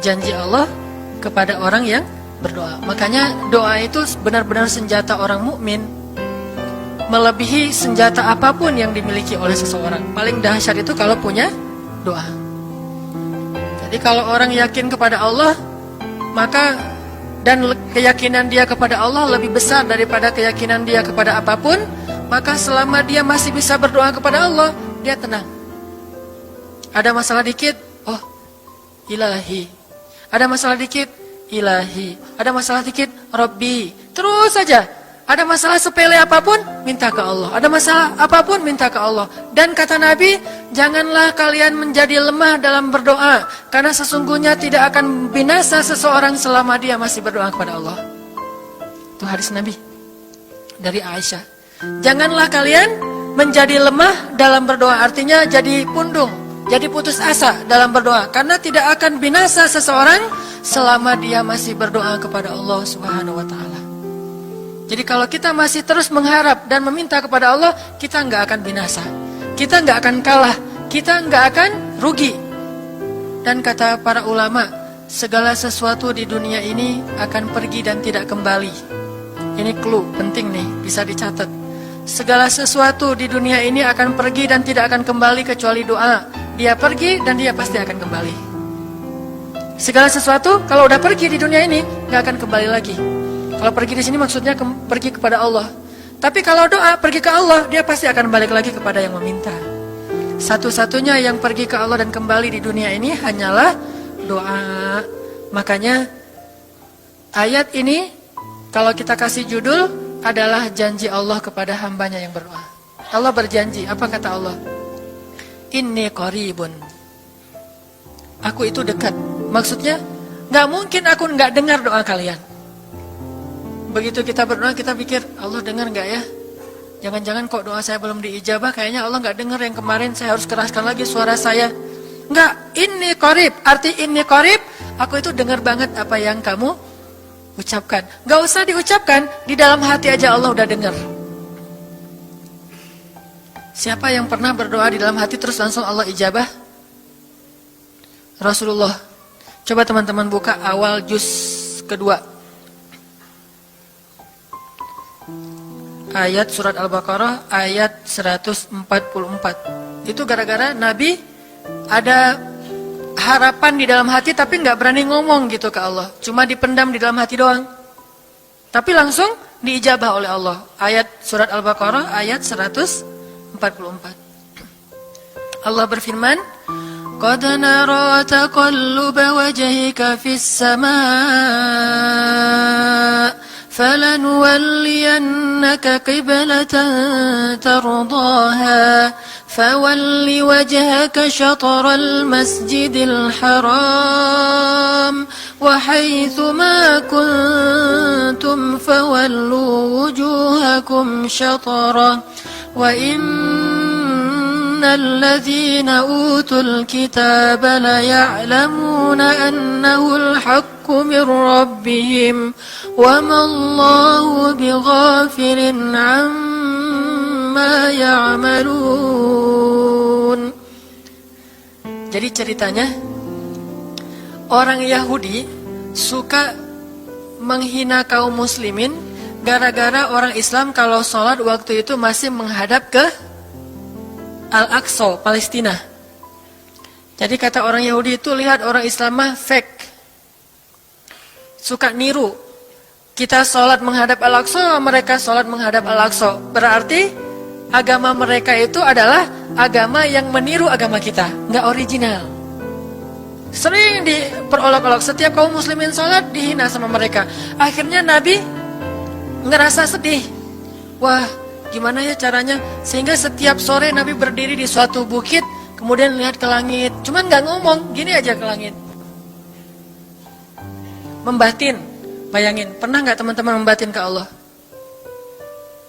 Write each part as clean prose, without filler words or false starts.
janji Allah kepada orang yang berdoa. Makanya doa itu benar-benar senjata orang mukmin, melebihi senjata apapun yang dimiliki oleh seseorang. Paling dahsyat itu kalau punya doa. Jadi kalau orang yakin kepada Allah, maka dan keyakinan dia kepada Allah lebih besar daripada keyakinan dia kepada apapun, maka selama dia masih bisa berdoa kepada Allah, dia tenang. Ada masalah dikit, oh Ilahi. Ada masalah dikit, Ilahi. Ada masalah dikit, Rabbi. Terus saja. Ada masalah sepele apapun, minta ke Allah. Ada masalah apapun, minta ke Allah. Dan kata Nabi, janganlah kalian menjadi lemah dalam berdoa, karena sesungguhnya tidak akan binasa seseorang selama dia masih berdoa kepada Allah. Itu hadis Nabi dari Aisyah. Janganlah kalian menjadi lemah dalam berdoa, artinya jadi pundung, jadi putus asa dalam berdoa, karena tidak akan binasa seseorang selama dia masih berdoa kepada Allah Subhanahu wa Ta'ala. Jadi kalau kita masih terus mengharap dan meminta kepada Allah, kita nggak akan binasa, kita nggak akan kalah, kita nggak akan rugi. Dan kata para ulama, segala sesuatu di dunia ini akan pergi dan tidak kembali. Ini clue penting nih, bisa dicatat. Segala sesuatu di dunia ini akan pergi dan tidak akan kembali kecuali doa. Dia pergi dan dia pasti akan kembali. Segala sesuatu kalau udah pergi di dunia ini nggak akan kembali lagi. Kalau pergi di sini maksudnya pergi kepada Allah. Tapi kalau doa pergi ke Allah, dia pasti akan balik lagi kepada yang meminta. Satu-satunya yang pergi ke Allah dan kembali di dunia ini hanyalah doa. Makanya ayat ini kalau kita kasih judul adalah janji Allah kepada hambanya yang berdoa. Allah berjanji, apa kata Allah? Inni qaribun. Aku itu dekat. Maksudnya gak mungkin aku gak dengar doa kalian. Begitu kita berdoa, kita pikir, Allah dengar gak ya? Jangan-jangan kok doa saya belum diijabah, kayaknya Allah gak dengar yang kemarin, saya harus keraskan lagi suara saya. Enggak, ini qarib. Arti ini qarib, aku itu dengar banget apa yang kamu ucapkan. Gak usah diucapkan, di dalam hati aja Allah udah dengar. Siapa yang pernah berdoa di dalam hati terus langsung Allah ijabah? Rasulullah. Coba teman-teman buka awal juz kedua. Ayat surat Al-Baqarah ayat 144. Itu gara-gara Nabi ada harapan di dalam hati tapi gak berani ngomong gitu ke Allah. Cuma dipendam di dalam hati doang. Tapi langsung diijabah oleh Allah. Ayat surat Al-Baqarah ayat 144. Allah berfirman, Qad nara taqalluba wajhika fis samaa فَلَنُوَلِّيَنَّكَ قِبْلَةً تَرْضَاهَا فَوَلِّ وَجْهَكَ شَطْرَ الْمَسْجِدِ الْحَرَامِ وَحَيْثُ مَا كُنْتُمْ فَوَلُّوا وُجُوهَكُمْ شَطْرَهُ وَإِنَّ الَّذِينَ أُوتُوا الْكِتَابَ لَيَعْلَمُونَ أَنَّهُ الْحَقُّ مِنْ رَبِّهِمْ وَمَا اللَّهُ بِغَافِلٍ عَمَّا يَعْمَلُونَ. Jadi ceritanya, orang Yahudi suka menghina kaum muslimin gara-gara orang Islam kalau sholat waktu itu masih menghadap ke Al-Aqsa, Palestina. Jadi kata orang Yahudi itu, lihat orang Islam mah fake, suka niru. Kita sholat menghadap Al-Aqsa, mereka sholat menghadap Al-Aqsa. Berarti agama mereka itu adalah agama yang meniru agama kita, nggak original. Sering diperolok-olok, setiap kaum muslimin sholat dihina sama mereka. Akhirnya Nabi ngerasa sedih. Wah, gimana ya caranya? Sehingga setiap sore Nabi berdiri di suatu bukit, kemudian lihat ke langit. Cuman nggak ngomong, gini aja ke langit. Membatin. Bayangin, pernah nggak teman-teman membatin ke Allah?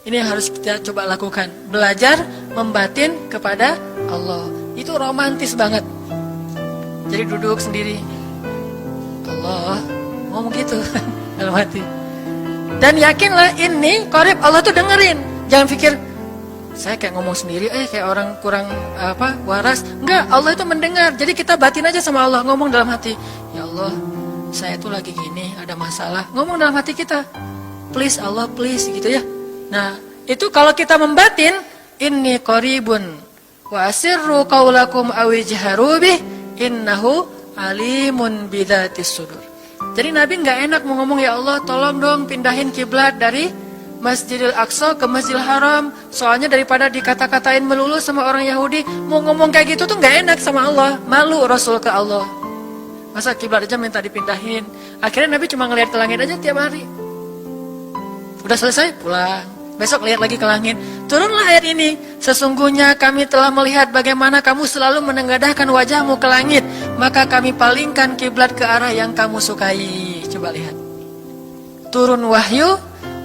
Ini yang harus kita coba lakukan. Belajar membatin kepada Allah. Itu romantis banget. Jadi duduk sendiri. Allah, ngomong gitu dalam hati. Dan yakinlah ini qarib, Allah tuh dengerin. Jangan pikir saya kayak ngomong sendiri, kayak orang kurang waras. Enggak, Allah itu mendengar. Jadi kita batin aja sama Allah, ngomong dalam hati. Ya Allah, Allah, saya tuh lagi gini, ada masalah. Ngomong dalam hati kita, please Allah, please gitu ya. Nah, itu kalau kita membatin, inni qaribun wa asirru qaulakum aw ijharu bih innahu alimun bidzatis sudur. Jadi Nabi nggak enak mau ngomong, ya Allah tolong dong pindahin kiblat dari Masjidil Aqsa ke Masjidil Haram. Soalnya daripada dikata-katain melulu sama orang Yahudi, mau ngomong kayak gitu tuh nggak enak sama Allah. Malu Rasul ke Allah. Masa kiblat aja minta dipindahin. Akhirnya Nabi cuma ngelihat ke langit aja tiap hari. Udah selesai pulang. Besok lihat lagi ke langit. Turunlah ayat ini. Sesungguhnya kami telah melihat bagaimana kamu selalu menengadahkan wajahmu ke langit. Maka kami palingkan kiblat ke arah yang kamu sukai. Coba lihat. Turun wahyu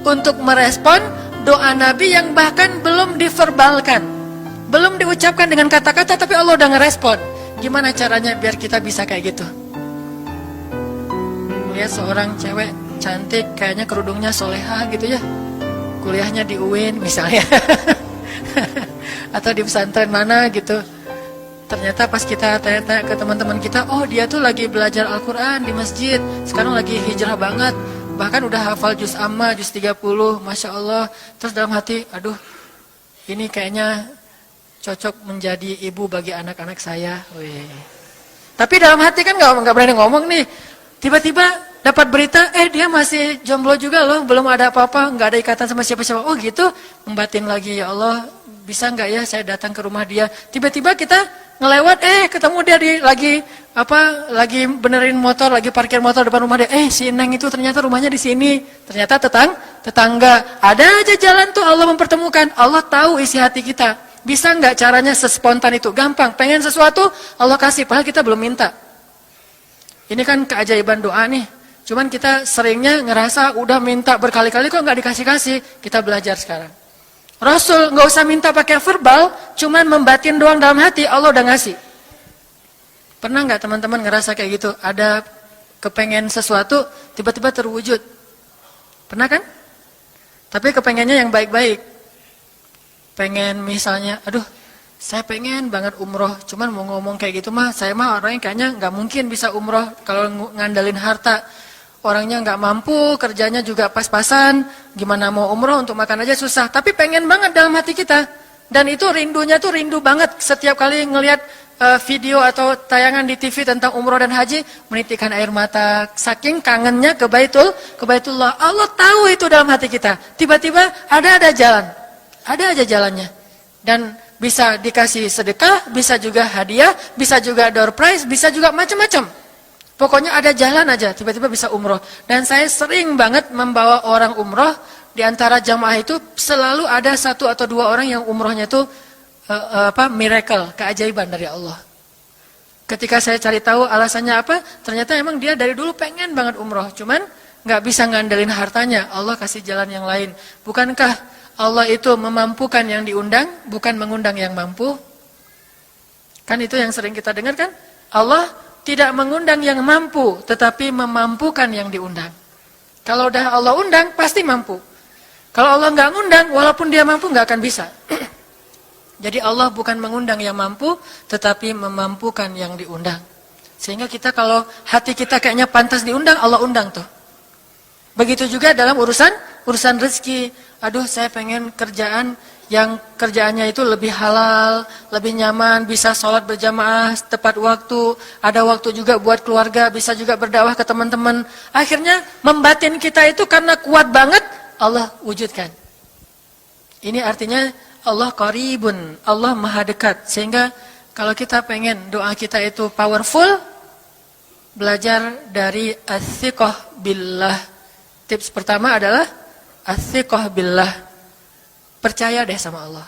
untuk merespon doa Nabi yang bahkan belum diverbalkan. Belum diucapkan dengan kata-kata, tapi Allah udah ngerespon. Gimana caranya biar kita bisa kayak gitu? Lihat seorang cewek cantik, kayaknya kerudungnya soleha gitu ya. Kuliahnya di UIN misalnya. Atau di pesantren mana gitu. Ternyata pas kita tanya-tanya ke teman-teman kita, oh dia tuh lagi belajar Al-Quran di masjid. Sekarang lagi hijrah banget. Bahkan udah hafal juz amma, juz 30, Masya Allah. Terus dalam hati, aduh ini kayaknya cocok menjadi ibu bagi anak-anak saya. Wih. Tapi dalam hati kan gak berani ngomong nih. Tiba-tiba dapat berita, dia masih jomblo juga loh, belum ada apa-apa, gak ada ikatan sama siapa-siapa. Oh gitu, membatin lagi, ya Allah, bisa gak ya saya datang ke rumah dia. Tiba-tiba kita ngelewat, ketemu dia lagi benerin motor, lagi parkir motor depan rumah dia. Si Neng itu ternyata rumahnya di sini. Ternyata tetangga. Ada aja jalan tuh Allah mempertemukan. Allah tahu isi hati kita. Bisa nggak caranya sespontan itu? Gampang. Pengen sesuatu, Allah kasih. Padahal kita belum minta. Ini kan keajaiban doa nih. Cuman kita seringnya ngerasa udah minta berkali-kali kok nggak dikasih-kasih. Kita belajar sekarang. Rasul nggak usah minta pakai verbal, cuman membatin doang dalam hati, Allah udah ngasih. Pernah nggak teman-teman ngerasa kayak gitu? Ada kepengen sesuatu, tiba-tiba terwujud. Pernah kan? Tapi kepengennya yang baik-baik. Pengen misalnya, aduh, saya pengen banget umroh. Cuman mau ngomong kayak gitu mah, saya mah orangnya kayaknya nggak mungkin bisa umroh kalau ngandalin harta. Orangnya nggak mampu, kerjanya juga pas-pasan, gimana mau umroh untuk makan aja susah. Tapi pengen banget dalam hati kita. Dan itu rindunya tuh rindu banget. Setiap kali ngelihat video atau tayangan di TV tentang umroh dan haji, menitikkan air mata. Saking kangennya ke Baitullah. Allah tahu itu dalam hati kita. Tiba-tiba ada jalan. Ada aja jalannya. Dan bisa dikasih sedekah, bisa juga hadiah, bisa juga door prize, bisa juga macam-macam. Pokoknya ada jalan aja, tiba-tiba bisa umroh. Dan saya sering banget membawa orang umroh. Di antara jamaah itu selalu ada 1 atau 2 orang yang umrohnya itu miracle, keajaiban dari Allah. Ketika saya cari tahu alasannya apa, ternyata emang dia dari dulu pengen banget umroh. Cuman nggak bisa ngandelin hartanya, Allah kasih jalan yang lain. Bukankah Allah itu memampukan yang diundang, bukan mengundang yang mampu? Kan itu yang sering kita dengar kan? Allah tidak mengundang yang mampu, tetapi memampukan yang diundang. Kalau udah Allah undang, pasti mampu. Kalau Allah nggak ngundang, walaupun dia mampu nggak akan bisa. Jadi Allah bukan mengundang yang mampu, tetapi memampukan yang diundang. Sehingga kita kalau hati kita kayaknya pantas diundang, Allah undang tuh. Begitu juga dalam urusan rezeki. Aduh, saya pengen kerjaan yang kerjaannya itu lebih halal, lebih nyaman, bisa sholat berjamaah tepat waktu, ada waktu juga buat keluarga, bisa juga berdakwah ke teman-teman. Akhirnya membatin kita itu karena kuat banget, Allah wujudkan. Ini artinya Allah qaribun, Allah maha dekat. Sehingga kalau kita pengen doa kita itu powerful, belajar dari as-siqah billah. Tips pertama adalah as-siqah billah. Percaya deh sama Allah.